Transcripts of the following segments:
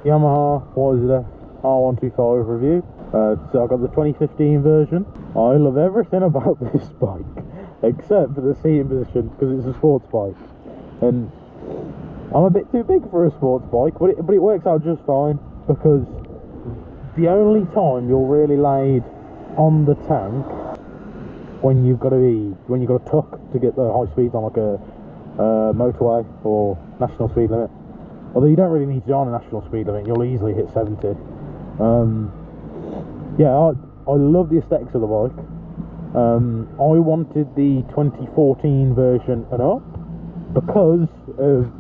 Yamaha YZF-R125 review. So I've got the 2015 version. I love everything about this bike except for the seating position, because it's a sports bike and I'm a bit too big for a sports bike, but it works out just fine, because the only time you're really laid on the tank when you've got to tuck to get the high speeds on like a motorway or national speed limit. Although you don't really need to go on a national speed limit, you'll easily hit 70. Yeah, I love the aesthetics of the bike. I wanted the 2014 version and up because of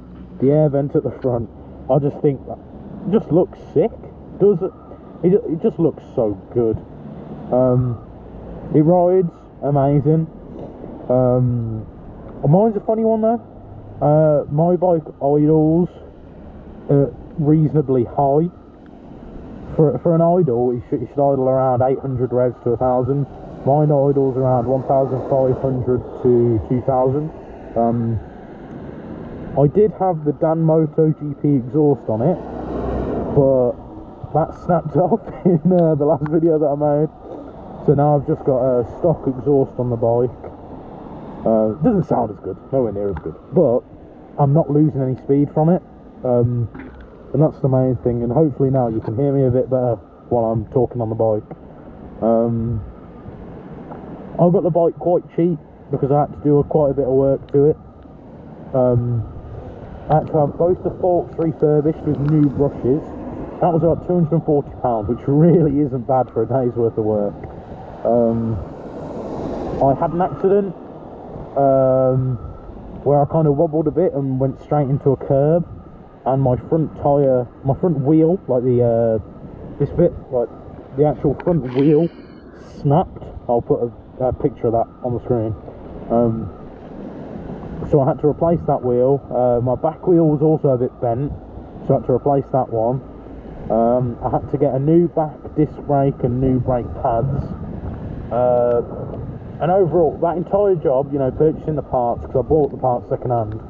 the air vent at the front. I just think that it just looks sick. It just looks so good. It rides amazing. Mine's a funny one though. My bike idles reasonably high. For an idle, you should idle around 800 revs to 1000. Mine idles around 1500 to 2000. I did have the Danmoto GP exhaust on it, but that snapped off in the last video that I made. So now I've just got a stock exhaust on the bike. It doesn't sound as good, nowhere near as good, but I'm not losing any speed from it. And that's the main thing, and hopefully now you can hear me a bit better while I'm talking on the bike. I got the bike quite cheap because I had to do quite a bit of work to it. I had to have both the forks refurbished with new brushes. That was about £240, which really isn't bad for a day's worth of work. I had an accident where I kind of wobbled a bit and went straight into a curb, and my front wheel, like this bit, like the actual front wheel, snapped. I'll put a picture of that on the screen. So I had to replace that wheel. My back wheel was also a bit bent, so I had to replace that one. I had to get a new back disc brake and new brake pads. And overall, that entire job, you know, purchasing the parts, because I bought the parts second hand,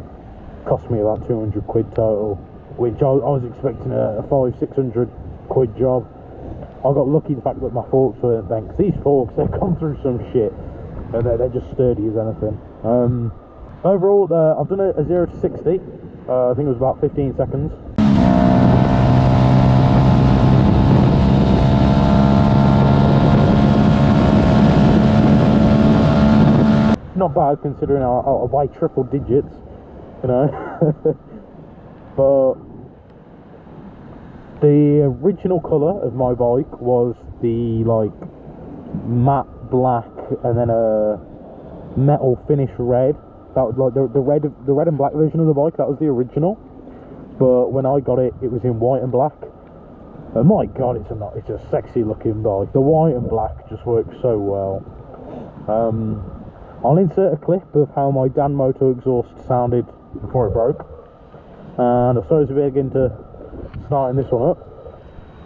cost me about 200 quid total, which I was expecting a 500-600 quid job. I got lucky the fact that my forks weren't bent, because these forks, they've gone through some shit, and they're just sturdy as anything. Overall, I've done a 0 to 60, I think it was about 15 seconds. Not bad considering I weigh triple digits, you know. But the original colour of my bike was the like matte black and then a metal finish red. That was like the red and black version of the bike. That was the original. But when I got it, it was in white and black. And my God, it's a sexy looking bike. The white and black just works so well. I'll insert a clip of how my Danmoto exhaust sounded before it broke. And I suppose we're begin to starting this one up.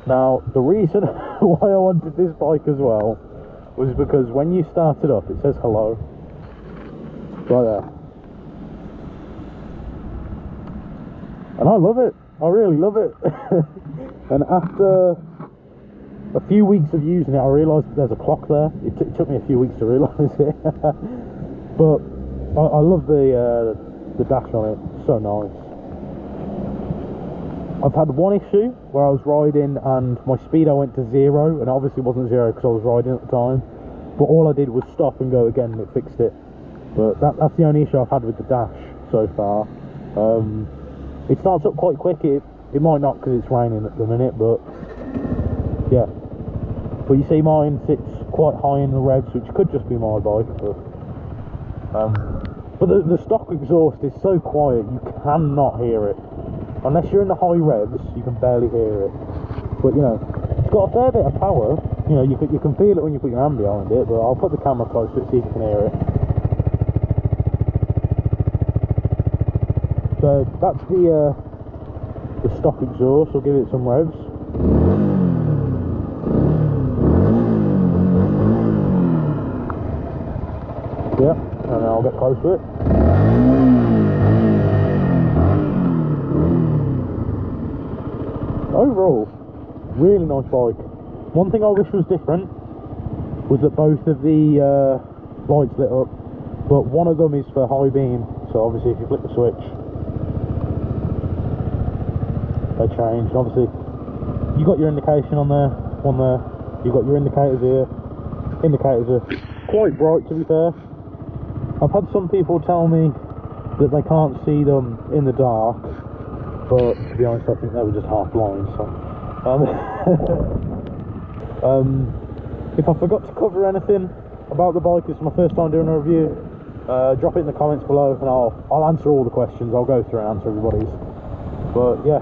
Now, the reason why I wanted this bike as well was because when you start it up, it says hello. Right there. And I love it. I really love it. And after a few weeks of using it, I realised that there's a clock there. It took me a few weeks to realise it. But I love the dash on it. So nice. I've had one issue where I was riding and my speedo went to 0, and it obviously wasn't 0 because I was riding at the time. But all I did was stop and go again and it fixed it. But that's the only issue I've had with the dash so far. It starts up quite quick. It might not because it's raining at the minute, but yeah. But you see mine sits quite high in the revs, which could just be my bike. But the stock exhaust is so quiet, you cannot hear it. Unless you're in the high revs, you can barely hear it. But you know, it's got a fair bit of power. You know, you can feel it when you put your hand behind it. But I'll put the camera close to it, see if you can hear it. So that's the stock exhaust. I'll give it some revs. Yeah, and then I'll get close to it. overall, really nice bike. One thing I wish was different was that both of the lights lit up, but one of them is for high beam, so obviously if you flip the switch they change. Obviously you got your indication on there, one there, you got your indicators here. Indicators are quite bright, to be fair. I've had some people tell me that they can't see them in the dark, but to be honest I think they were just half blind, so if I forgot to cover anything about the bike, it's my first time doing a review, drop it in the comments below and I'll answer all the questions. I'll go through and answer everybody's. But yeah,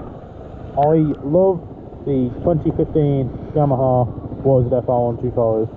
I love the 2015 Yamaha YZF-R125.